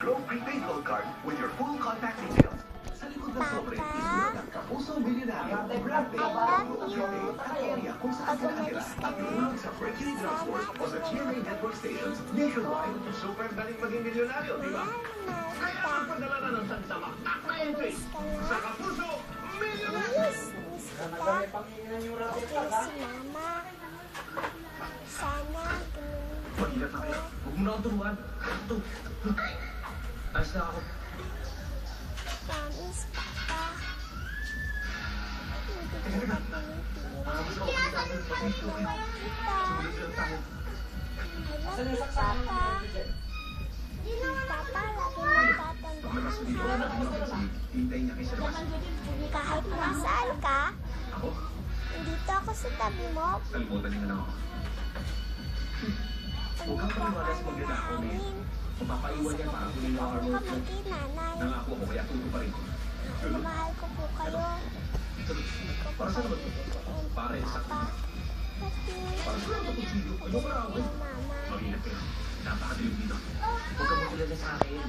Glow Prepaid Gold Card with your full contact details. Sa likod ng sobre, isulat ang Kapuso Milyonaryo, brand name, shopping, at area kung saan ka nakatira. At tulog sa Mercury Drugstores o sa GMA Network Stations nationwide. Super daling maging milyonaryo, di ba? Kaya magpadala na ng sagsama at na-entry sa Kapuso Milyonaryo! Miss kita. Okay, si Mama. Sana Mag-ingat na kayo. Huwag mo na akong turuan. Ito. Ayos na ako. promise, Papa. Hindi ko Teka, teka. matulog-tulog. Sumunod lang tayo. I love you, Papa. Papa, lagi Paglabas ko dito, natatandaan. hintayin niya kayo sa labas. Kahit nasaan ka, Ako? dito ako sa tabi mo. Kalimutan niyo na lang ako. Huwag kang paniwala sa magnanakaw na yan. Kung papaiwan yan, parang kunin mo ang Huwag armor ka ko. magkinanay. Nangako ako, kaya tuto pa rin ko. Mahal ko po kayo. Para saan naman ito? Para sa Papa. Pati. Para saan naman ito? Ayoko na ako. Mama. Mag-ingat kayo. Napakadilim dito. Huwag kang magulala sa akin.